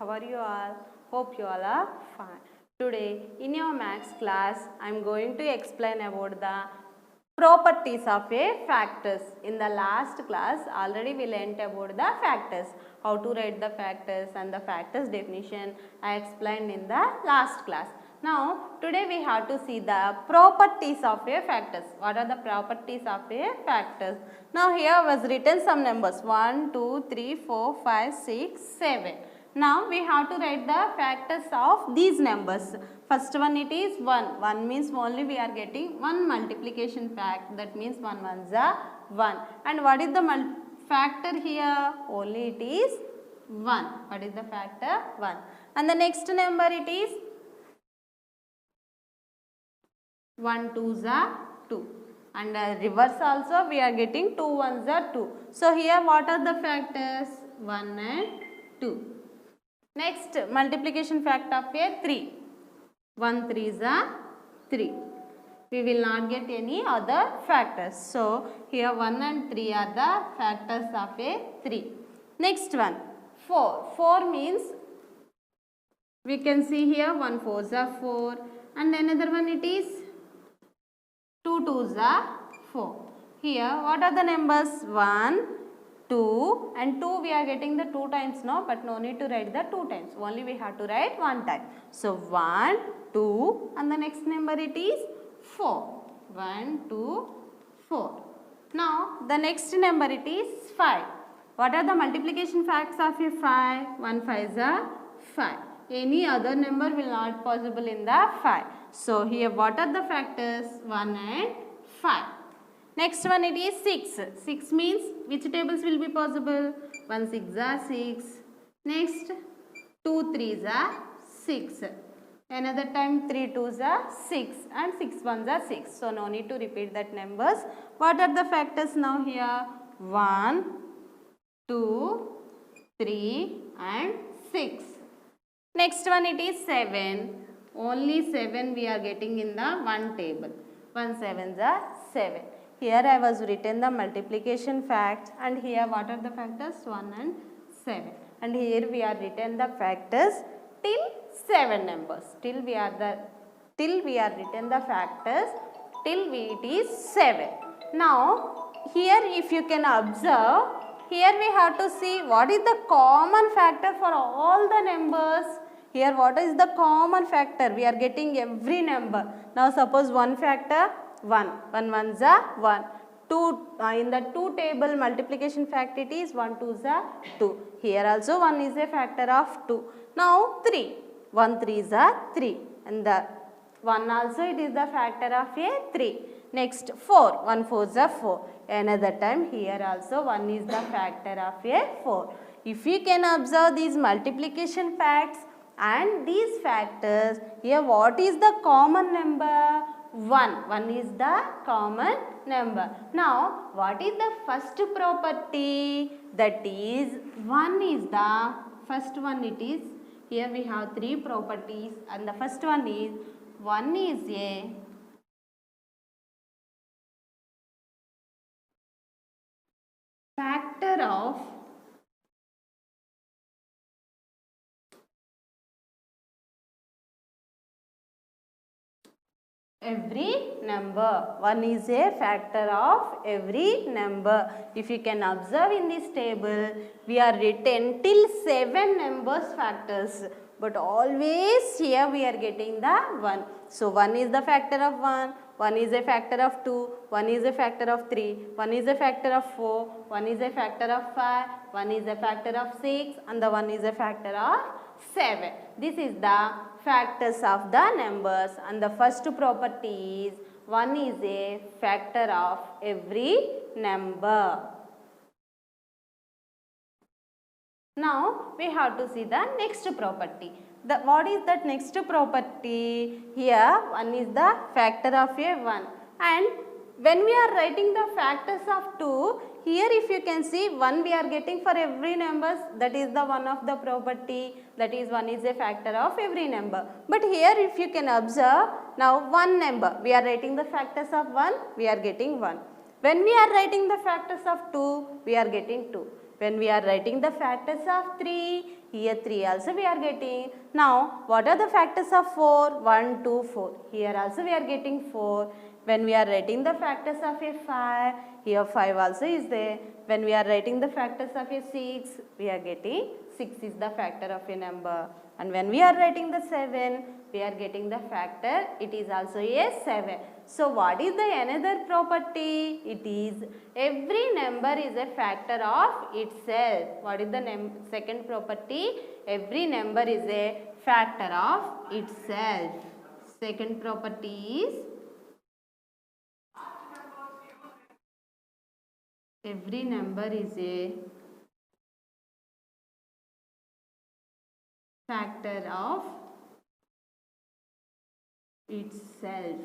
how are you all? Hope you all are fine. Today in your maths class, I am going to explain about the properties of a factors. In the last class, already we learnt about the factors, how to write the factors and the factors definition I explained in the last class. Now, today we have to see the properties of a factors. What are the properties of a factors? Now, here was written some numbers 1, 2, 3, 4, 5, 6, 7. Now, we have to write the factors of these numbers. First one it is 1. 1 means only we are getting one multiplication fact. That means 1 ones are 1. And what is the factor here? Only it is 1. What is the factor? 1. And the next number it is 1 2s are 2, and reverse also we are getting 2 1s are 2. So here what are the factors? 1 and 2. Next multiplication fact of a 3. 1 3s are 3. We will not get any other factors. So here 1 and 3 are the factors of a 3. Next one 4. 4 means we can see here 1 4s are 4, and another one it is 2 2s are 4. Here what are the numbers? 1, 2 and 2 we are getting the 2 times now, but no need to write the 2 times. Only we have to write 1 time. So 1, 2 and the next number it is 4. 1, 2, 4. Now the next number it is 5. What are the multiplication facts of a 5? 1 5s are 5. Any other number will not possible in the 5. So here what are the factors? 1 and 5. Next one it is 6. 6 means which tables will be possible? 1 6 are 6. Next 2 3s are 6. Another time 3 2s are 6 and 6 1s are 6. So no need to repeat that numbers. What are the factors now here? 1, 2, 3 and 6. Next one it is 7. Only 7 we are getting in the one table. 1 7s are 7. Here I was written the multiplication fact, and here what are the factors? 1 and 7. And here we are written the factors till 7 numbers. Till we are written the factors till it is 7. Now here if you can observe, here we have to see what is the common factor for all the numbers. Here what is the common factor? We are getting every number. Now suppose one factor 1. 1 1s are 1. 2 in the 2 table multiplication fact it is 1 2s are 2. Here also 1 is a factor of 2. Now 3. 1 3s are 3. And the 1 also it is the factor of a 3. Next 4. 1 4s are 4. Another time here also 1 is the factor of a 4. If you can observe these multiplication facts and these factors, here what is the common number? 1. 1 is the common number. Now what is the first property? That is 1 is the first one it is. Here we have 3 properties, and the first one is 1 is a factor of every number. 1 is a factor of every number. If you can observe in this table, we are written till 7 numbers factors, but always here we are getting the 1. So 1 is the factor of 1, 1 is a factor of 2, 1 is a factor of 3, 1 is a factor of 4, 1 is a factor of 5, 1 is a factor of 6, and the 1 is a factor of 7. This is the factors of the numbers, and the first property is 1 is a factor of every number. Now we have to see the next property. What is that next property? Here 1 is the factor of a 1, and when we are writing the factors of 2, here if you can see 1 we are getting for every numbers, that is the one of the property, that is 1 is a factor of every number. But here if you can observe, now one number we are writing the factors of 1, we are getting 1. When we are writing the factors of 2, we are getting 2. When we are writing the factors of 3, Here 3 also we are getting. Now what are the factors of 4? 1, 2, 4. Here also we are getting 4. When we are writing the factors of a 5, here 5 also is there. When we are writing the factors of a 6, we are getting 6 is the factor of a number. And when we are writing the 7, we are getting the factor, it is also a 7. So what is the another property? It is every number is a factor of itself. What is the second property? Every number is a factor of itself. Second property is every number is a factor of itself.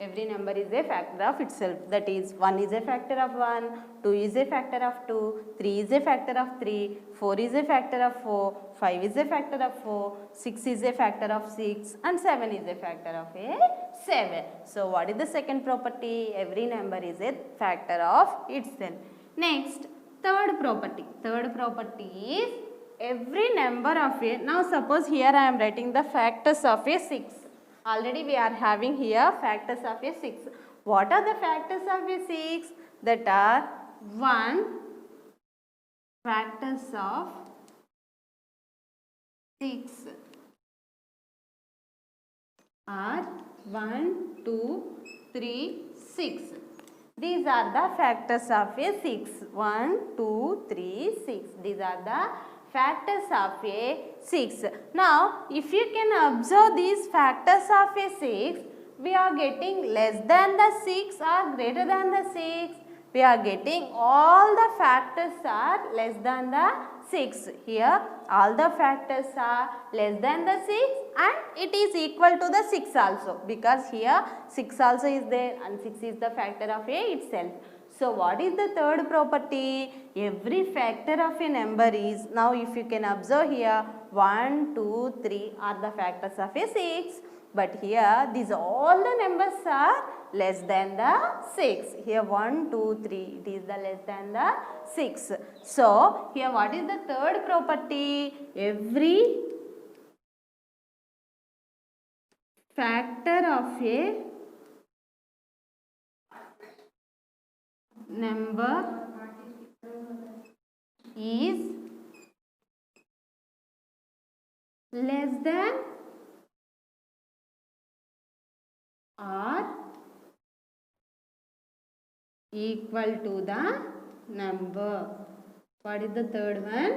Every number is a factor of itself. That is, 1 is a factor of 1, 2 is a factor of 2, 3 is a factor of 3, 4 is a factor of 4, 5 is a factor of 4, 6 is a factor of 6 and 7 is a factor of a 7. So, what is the second property? Every number is a factor of itself. Next, third property. Third property is every number of a, now suppose here I am writing the factors of a 6. Already we are having here factors of a 6. What are the factors of a 6? That are 1 factors of 6 are 1, 2, 3, 6. These are the factors of a 6. 1, 2, 3, 6. These are the factors of a 6. Now, if you can observe these factors of a 6, we are getting less than the 6 or greater than the 6. We are getting all the factors are less than the 6. Here, all the factors are less than the 6 and it is equal to the 6 also, because here 6 also is there and 6 is the factor of a itself. So, what is the third property? Every factor of a number is, now if you can observe here, 1, 2, 3 are the factors of a 6. But here, these all the numbers are less than the 6. Here 1, 2, 3, it is the less than the 6. So, here what is the third property? Every factor of a number is less than or equal to the number. What is the third one?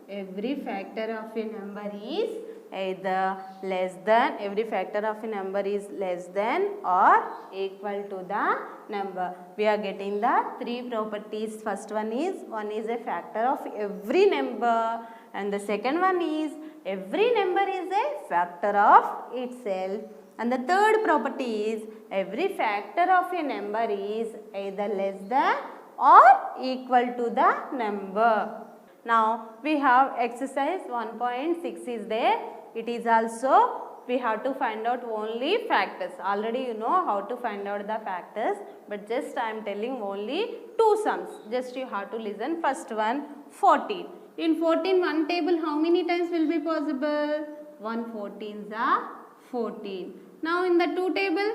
Every factor of a number is either less than, every factor of a number is less than or equal to the number. We are getting the three properties. First one is a factor of every number, and the second one is every number is a factor of itself, and the third property is every factor of a number is either less than or equal to the number. Now we have exercise 1.6 is there. It is also we have to find out only factors. Already you know how to find out the factors, but just I am telling only two sums. Just you have to listen. First one, 14. In 14, one table how many times will be possible? 1 14s are 14. Now in the 2 table,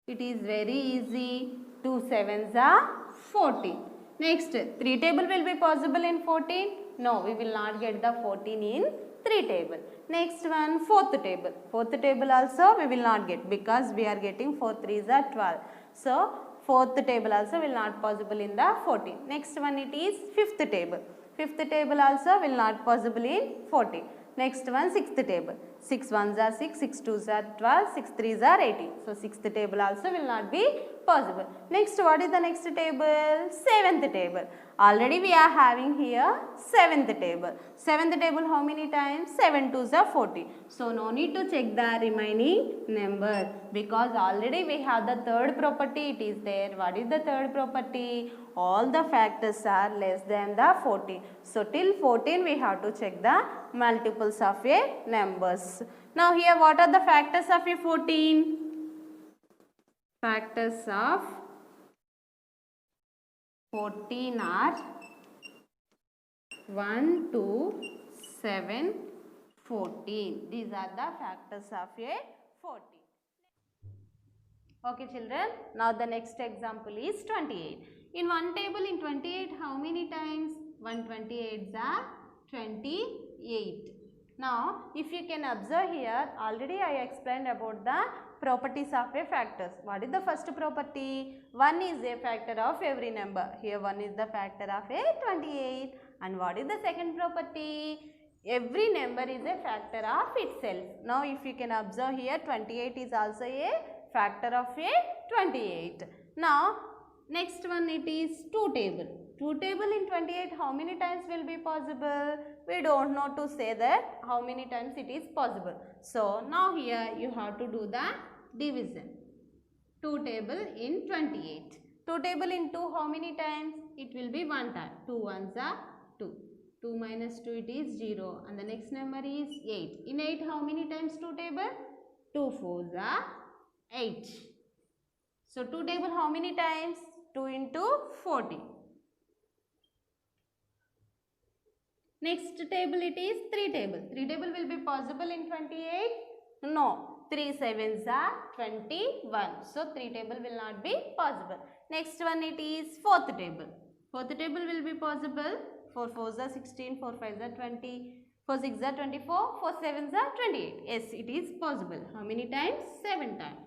it is very easy. 2 7s are 14. Next, 3 table will be possible in 14? No, we will not get the 14 in 3 table. Next one, 4th table. 4th table also we will not get, because we are getting 4 3s are 12. So, 4th table also will not possible in the 14. Next one, it is 5th table. 5th table also will not possible in 14. Next one, 6th table. 6 1s are 6, 6 2s are 12, 6 3s are 18. So, 6th table also will not be possible. Next, what is the next table? 7th table. Already we are having here 7th table. 7th table how many times? 7 2s are 40. So, no need to check the remaining number, because already we have the third property, it is there. What is the third property? All the factors are less than the 14. So, till 14 we have to check the multiples of a numbers. Now, here what are the factors of a 14? Factors of 14 are 1, 2, 7, 14. These are the factors of a 14. Okay children, now the next example is 28. In one table in 28, how many times? 128s are 28. Now, if you can observe here, already I explained about the properties of a factors. What is the first property? 1 is a factor of every number. Here 1 is the factor of a 28. And what is the second property? Every number is a factor of itself. Now, if you can observe here, 28 is also a factor of a 28. Now, next one it is 2 table. 2 table in 28 how many times will be possible? We don't know to say that how many times it is possible. So, now here you have to do the division. 2 table in 28. 2 table in 2 how many times? It will be 1 time. 2 ones are 2. 2 minus 2 it is 0 and the next number is 8. In 8 how many times 2 table? 2 fours are 8. So 2 table how many times? 2 into 40. Next table it is 3 table. 3 table will be possible in 28? No. 3 sevens are 21. So 3 table will not be possible. Next one it is 4th table. 4th table will be possible. 4 fours are 16, 4 fives are 20, 4 sixes are 24, 4 sevens are 28. Yes, it is possible. How many times? 7 times.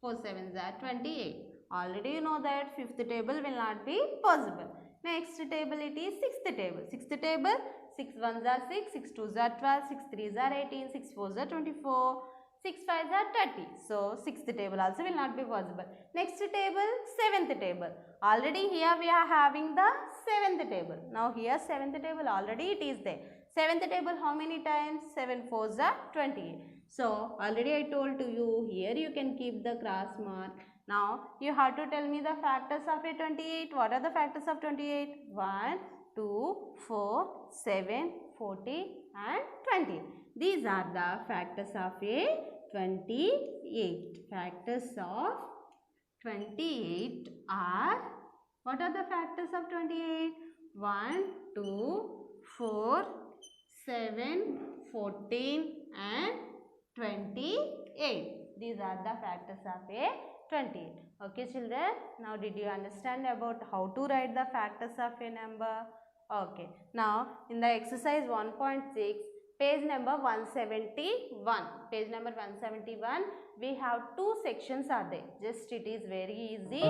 4 sevens are 28. Already you know that 5th table will not be possible. Next table it is 6th table. 6th table, 6 ones are 6, 6 twos are 12, 6 threes are 18, 6 fours are 24, 6 fives are 30. So 6th table also will not be possible. Next table, 7th table. Already here we are having the 7th table. Now here 7th table already it is there. 7th table how many times? 7 fours are 28. So already I told to you, here you can keep the cross mark. Now you have to tell me the factors of a 28. What are the factors of 28? 1, 2, 4, 7, 40 and 20. These are the factors of a 28. Factors of 28 are, what are the factors of 28? 1, 2, 4, 7, 14 and 28. These are the factors of a 28. Okay children, now did you understand about how to write the factors of a number? Okay, now in the exercise 1.6, page number 171. Page number 171, we have two sections are there. Just it is very easy.